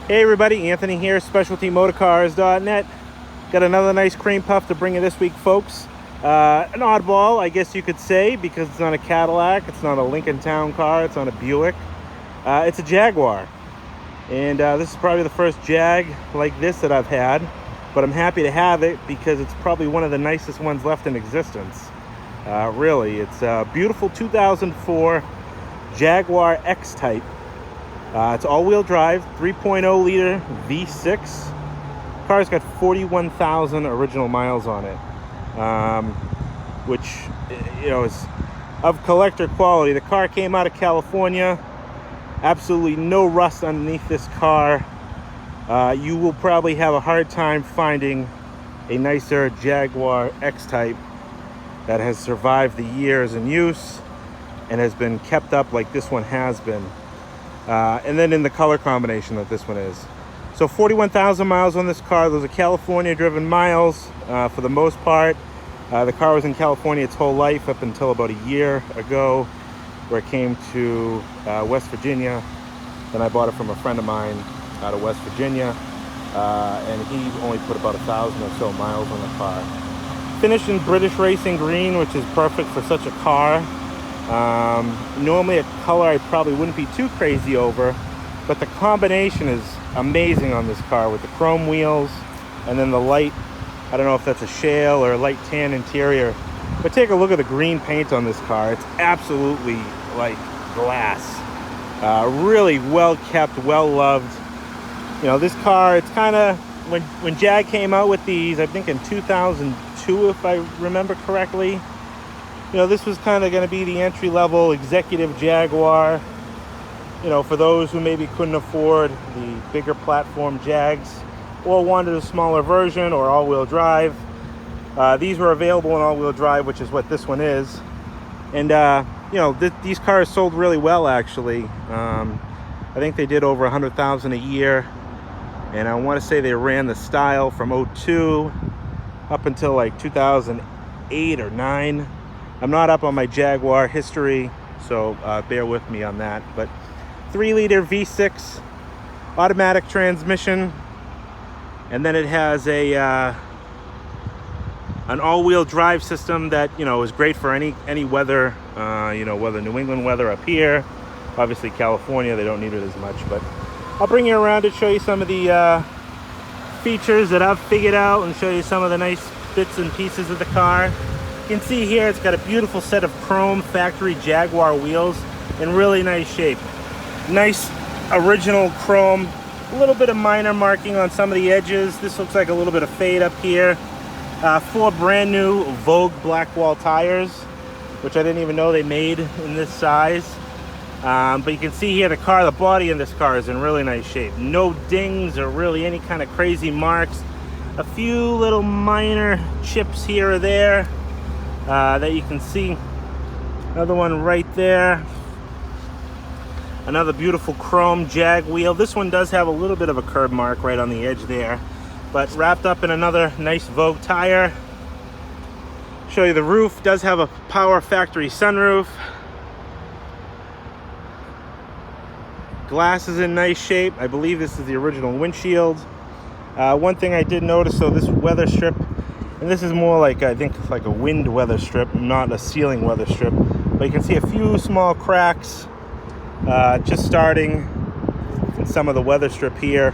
Hey everybody, Anthony here, specialtymotorcars.net. Got another nice cream puff to bring you this week, folks. An oddball, I guess you could say, because it's not a Cadillac, it's not a Lincoln Town car, it's not a Buick. It's a Jaguar. And this is probably the first Jag like this that I've had, but I'm happy to have it because it's probably one of the nicest ones left in existence. Really, it's a beautiful 2004 Jaguar X Type. It's all-wheel drive, 3.0 liter V6. Car's got 41,000 original miles on it, which, you know, is of collector quality. The car came out of California. Absolutely no rust underneath this car. You will probably have a hard time finding a nicer Jaguar X Type that has survived the years in use and has been kept up like this one has been. And then in the color combination that this one is. So 41,000 miles on this car. Those are California driven miles for the most part. The car was in California its whole life up until about a year ago, where it came to West Virginia. Then I bought it from a friend of mine out of West Virginia, and he only put about 1,000 or so miles on the car. Finished in British Racing Green, which is perfect for such a car. Normally a color I probably wouldn't be too crazy over, but the combination is amazing on this car with the chrome wheels and then the light, I don't know if that's a shale or a light tan interior, but take a look at the green paint on this car. It's absolutely like glass. Really well kept, well loved. You know, this car, it's kind of, when Jag came out with these, I think in 2002 if I remember correctly, you know, this was kind of going to be the entry-level executive Jaguar, you know, for those who maybe couldn't afford the bigger platform Jags or wanted a smaller version or all-wheel drive. These were available in all-wheel drive, which is what this one is. And, you know, these cars sold really well, actually. I think they did over 100,000 a year. And I want to say they ran the style from 02 up until like 2008 or 9. I'm not up on my Jaguar history, so bear with me on that. But 3-liter V6 automatic transmission, and then it has a an all-wheel drive system that, you know, is great for any weather. You know, whether New England weather up here, obviously California, they don't need it as much. But I'll bring you around to show you some of the features that I've figured out and show you some of the nice bits and pieces of the car. You can see here it's got a beautiful set of chrome factory Jaguar wheels in really nice shape. Nice original chrome, a little bit of minor marking on some of the edges. This looks like a little bit of fade up here. 4 brand new Vogue black wall tires, which I didn't even know they made in this size. But you can see here the body in this car is in really nice shape. No dings or really any kind of crazy marks. A few little minor chips here or there. That you can see. Another one right there. Another beautiful chrome Jag wheel. This one does have a little bit of a curb mark right on the edge there, but wrapped up in another nice Vogue tire. Show you the roof. Does have a power factory sunroof. Glass is in nice shape. I believe this is the original windshield. One thing I did notice, so this weather strip, and this is more like, I think, like a wind weather strip, not a ceiling weather strip. But you can see a few small cracks just starting in some of the weather strip here.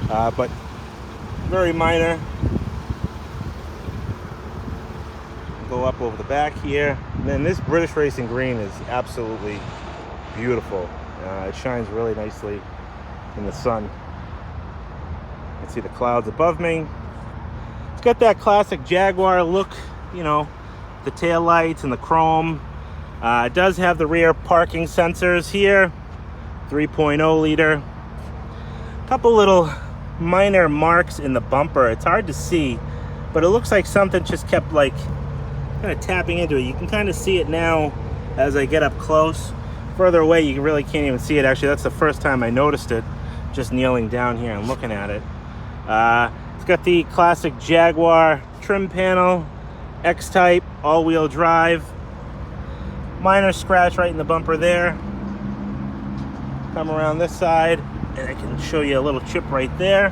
But very minor. Go up over the back here. And then this British Racing Green is absolutely beautiful. It shines really nicely in the sun. You can see the clouds above me. Got that classic Jaguar look, you know, the tail lights and the chrome. It does have the rear parking sensors here, 3.0 liter. A couple little minor marks in the bumper. It's hard to see, but it looks like something just kept like kind of tapping into it. You can kind of see it now as I get up close. Further away, you really can't even see it. Actually, that's the first time I noticed it, just kneeling down here and looking at it. It's got the classic Jaguar trim panel, X Type, all-wheel drive. Minor scratch right in the bumper there. Come around this side. and I can show you a little chip right there.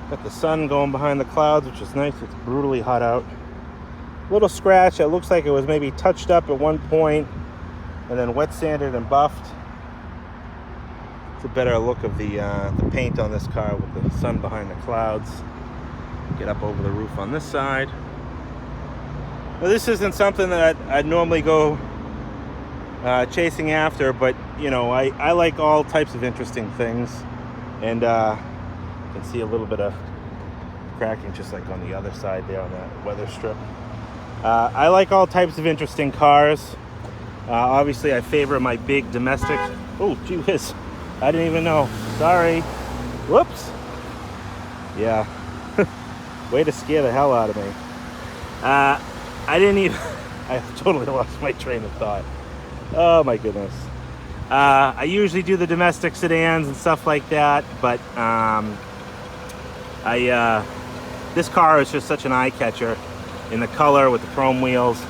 Got the sun going behind the clouds, which is nice. It's brutally hot out. Little scratch. It looks like it was maybe touched up at one point and then wet sanded and buffed. It's a better look of the paint on this car with the sun behind the clouds. Get up over the roof on this side. Well, this isn't something that I'd normally go chasing after, but you know, I like all types of interesting things, and you can see a little bit of cracking just like on the other side there on that weather strip. I like all types of interesting cars. Obviously I favor my big domestic. Oh gee whiz, I didn't even know, sorry, whoops. Yeah. Way to scare the hell out of me. I didn't even, I totally lost my train of thought. Oh my goodness. I usually do the domestic sedans and stuff like that, but this car is just such an eye catcher in the color with the chrome wheels.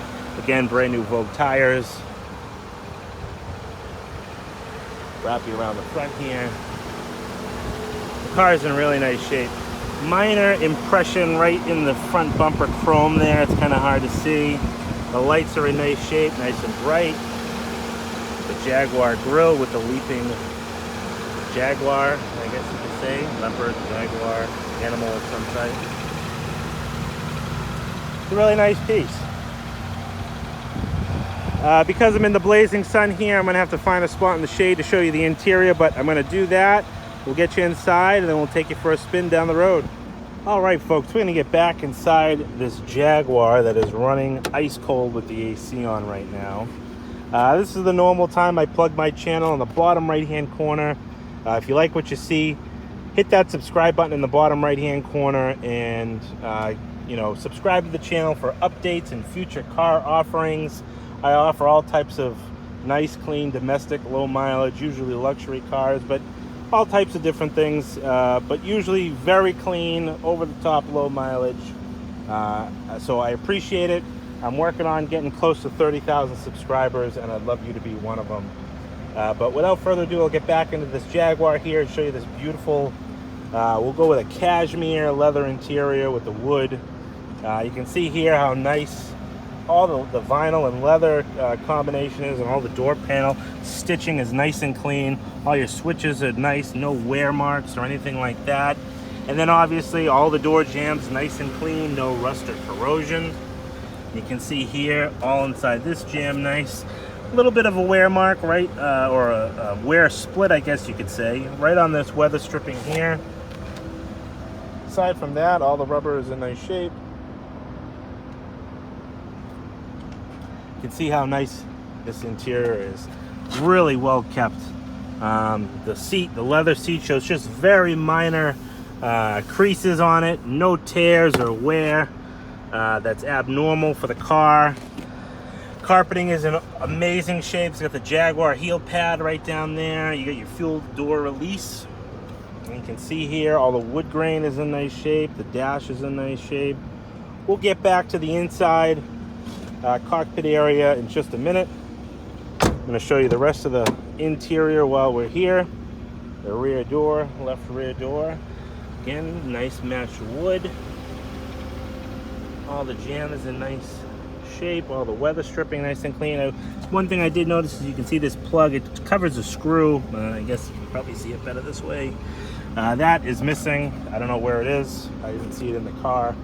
Again, brand new Vogue tires. Wrap you around the front here. The car is in really nice shape. Minor impression right in the front bumper chrome there. It's kind of hard to see. The lights are in nice shape, nice and bright. The Jaguar grille with the leaping Jaguar, I guess you could say. Leopard, Jaguar, animal of some type. It's a really nice piece. Because I'm in the blazing sun here, I'm going to have to find a spot in the shade to show you the interior, but I'm going to do that. We'll get you inside and then we'll take you for a spin down the road. All right, folks, we're going to get back inside this Jaguar that is running ice cold with the AC on right now. This is the normal time I plug my channel in the bottom right-hand corner. If you like what you see, hit that subscribe button in the bottom right-hand corner and, you know, subscribe to the channel for updates and future car offerings. I offer all types of nice, clean, domestic, low mileage, usually luxury cars, but all types of different things, but usually very clean, over-the-top, low mileage. So I appreciate it. I'm working on getting close to 30,000 subscribers, and I'd love you to be one of them. But without further ado, I'll get back into this Jaguar here and show you this beautiful, we'll go with a cashmere leather interior with the wood. You can see here how nice all the vinyl and leather combination is, and all the door panel stitching is nice and clean. All your switches are nice, no wear marks or anything like that. And then obviously all the door jambs nice and clean, no rust or corrosion. You can see here all inside this jam nice. A little bit of a wear mark, right, or a wear split, I guess you could say, right on this weather stripping here. Aside from that, all the rubber is in nice shape. You can see how nice this interior is. Really well kept. The seat, the leather seat shows just very minor creases on it, no tears or wear. That's abnormal for the car. Carpeting is in amazing shape. It's got the Jaguar heel pad right down there. You got your fuel door release. And you can see here all the wood grain is in nice shape. The dash is in nice shape. We'll get back to the inside cockpit area in just a minute. I'm going to show you the rest of the interior while we're here. The rear door, left rear door. Again, nice matched wood. All the jam is in nice shape. All the weather stripping nice and clean. One thing I did notice is you can see this plug. It covers a screw. I guess you can probably see it better this way. That is missing. I don't know where it is. I didn't see it in the car.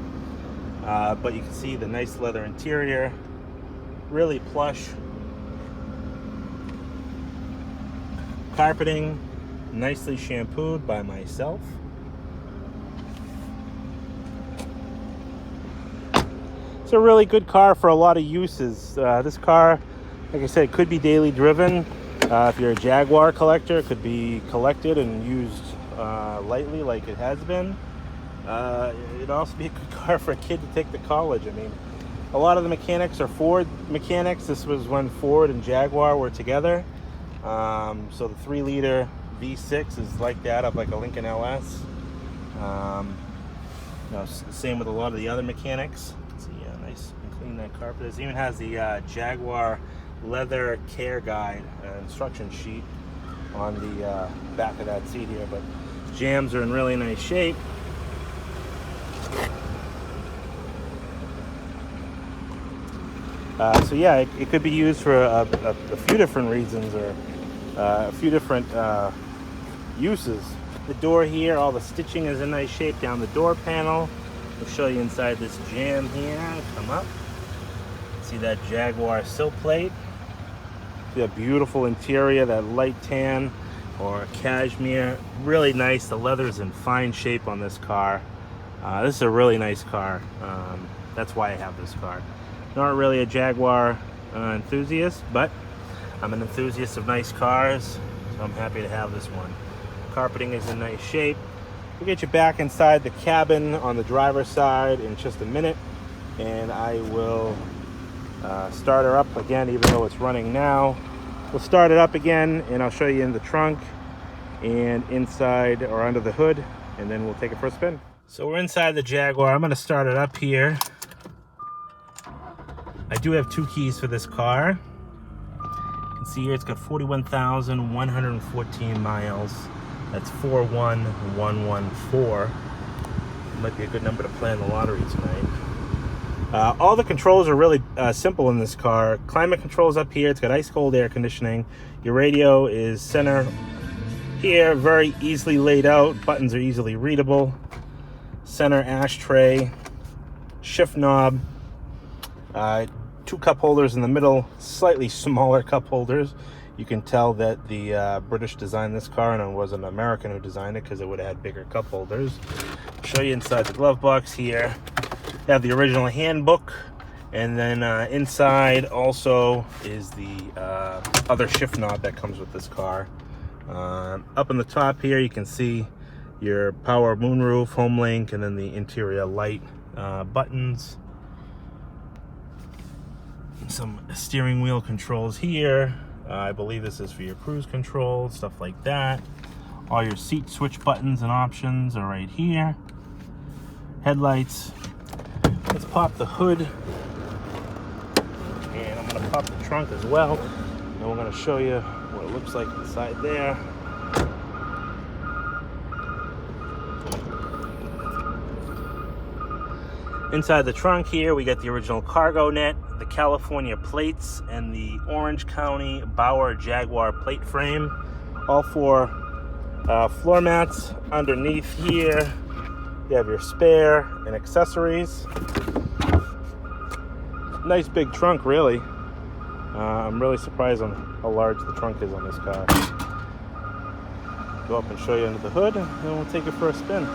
But you can see the nice leather interior. Really plush. Carpeting, nicely shampooed by myself. It's a really good car for a lot of uses. This car, like I said, could be daily driven. If you're a Jaguar collector, it could be collected and used lightly like it has been. It'd also be a good car for a kid to take to college. I mean, a lot of the mechanics are Ford mechanics. This was when Ford and Jaguar were together. So the 3-liter V6 is like that, of like a Lincoln LS. Same with a lot of the other mechanics. See, nice and clean that carpet is. It even has the Jaguar leather care guide instruction sheet on the back of that seat here, but jambs are in really nice shape. So yeah, it could be used for a few different reasons, or a few different uses. The door here, all the stitching is in nice shape down the door panel. I'll show you inside this jamb here. Come up. See that Jaguar sill plate. See that beautiful interior, that light tan or cashmere. Really nice. The leather's in fine shape on this car. This is a really nice car. That's why I have this car. Not really a Jaguar enthusiast, but I'm an enthusiast of nice cars, so I'm happy to have this one. Carpeting is in nice shape. We'll get you back inside the cabin on the driver's side in just a minute, and I will start her up again, even though it's running now. We'll start it up again, and I'll show you in the trunk and inside or under the hood, and then we'll take it for a spin. So we're inside the Jaguar. I'm going to start it up here. I do have 2 keys for this car. You can see here it's got 41,114 miles. That's 41114. Might be a good number to play on the lottery tonight. All the controls are really simple in this car. Climate controls up here. It's got ice cold air conditioning. Your radio is center here, very easily laid out. Buttons are easily readable. Center ashtray, shift knob. 2 cup holders in the middle, slightly smaller cup holders. You can tell that the British designed this car and it was an American who designed it, because it would have had bigger cup holders. I'll show you inside the glove box here. You have the original handbook, and then inside also is the other shift knob that comes with this car. Up on the top here you can see your power moonroof, home link, and then the interior light buttons. Some steering wheel controls here. I believe this is for your cruise control, stuff like that. All your seat switch buttons and options are right here. Headlights. Let's pop the hood, and I'm going to pop the trunk as well, and we're going to show you what it looks like inside there. Inside the trunk here, we got the original cargo net, the California plates, and the Orange County Bauer Jaguar plate frame. All 4 floor mats. Underneath here, you have your spare and accessories. Nice big trunk, really. I'm really surprised on how large the trunk is on this car. Go up and show you under the hood, and then we'll take it for a spin.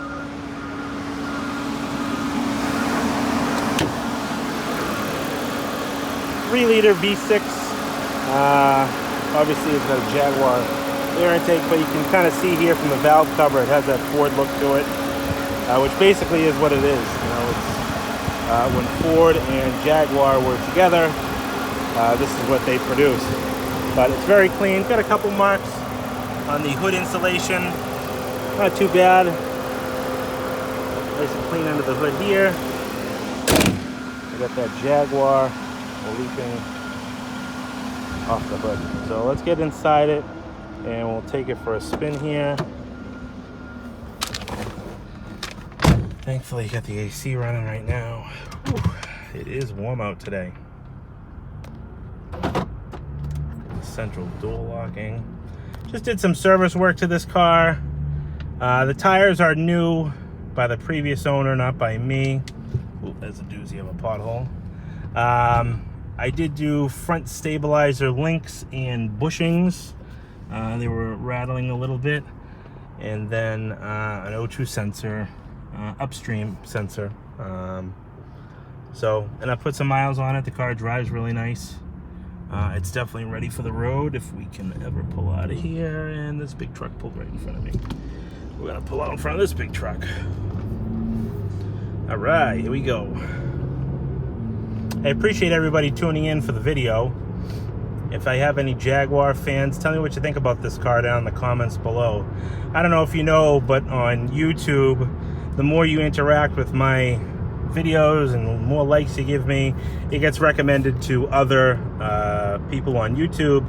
3-liter V6. Obviously it's got a Jaguar air intake, but you can kind of see here from the valve cover it has that Ford look to it, which basically is what it is. You know, it's when Ford and Jaguar were together, this is what they produce. But it's very clean. Got a couple marks on the hood insulation. Not too bad. Nice and clean under the hood here. We got that Jaguar leaping off the hood. So let's get inside it, and we'll take it for a spin here. Thankfully you got the AC running right now. Whew, it is warm out today. Central door locking. Just did some service work to this car. The tires are new by the previous owner, not by me. Ooh, there's a doozy of a pothole. I did do front stabilizer links and bushings. They were rattling a little bit. And then an O2 sensor, upstream sensor. And I put some miles on it. The car drives really nice. It's definitely ready for the road if we can ever pull out of here. And this big truck pulled right in front of me. We're gonna pull out in front of this big truck. All right, here we go. I appreciate everybody tuning in for the video. If I have any Jaguar fans, tell me what you think about this car down in the comments below. I don't know if you know, but on YouTube, the more you interact with my videos and the more likes you give me, it gets recommended to other people on YouTube,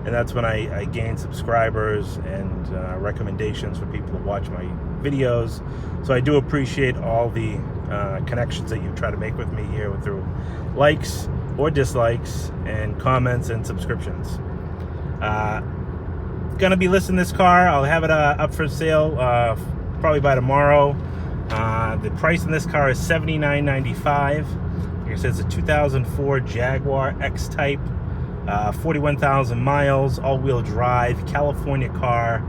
and that's when I gain subscribers and recommendations for people to watch my videos. So I do appreciate all the connections that you try to make with me here through likes or dislikes and comments and subscriptions. Gonna be listing this car. I'll have it up for sale probably by tomorrow. The price in this car is $79.95. Like I said, it's a 2004 Jaguar X Type, 41,000 miles, all-wheel drive, California car.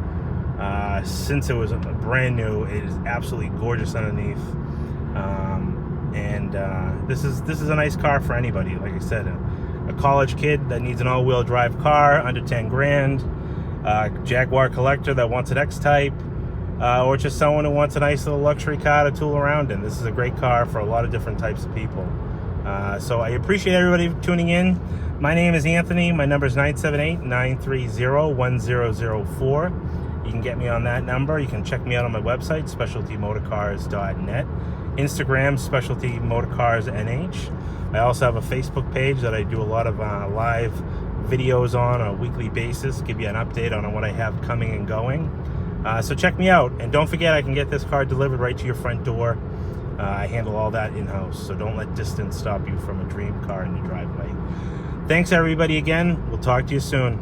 Since it was brand new, it is absolutely gorgeous underneath. This is a nice car for anybody. Like I said, a college kid that needs an all-wheel drive car under 10 grand, Jaguar collector that wants an X Type, or just someone who wants a nice little luxury car to tool around in. This is a great car for a lot of different types of people. So I appreciate everybody tuning in. My name is Anthony. My number is 978-930-1004. You can get me on that number. You can check me out on my website, specialtymotorcars.net. Instagram, Specialty Motorcars NH. I also have a Facebook page that I do a lot of live videos on a weekly basis, give you an update on what I have coming and going. So check me out, and don't forget, I can get this car delivered right to your front door. I handle all that in-house, so don't let distance stop you from a dream car in your driveway. Thanks everybody again. We'll talk to you soon.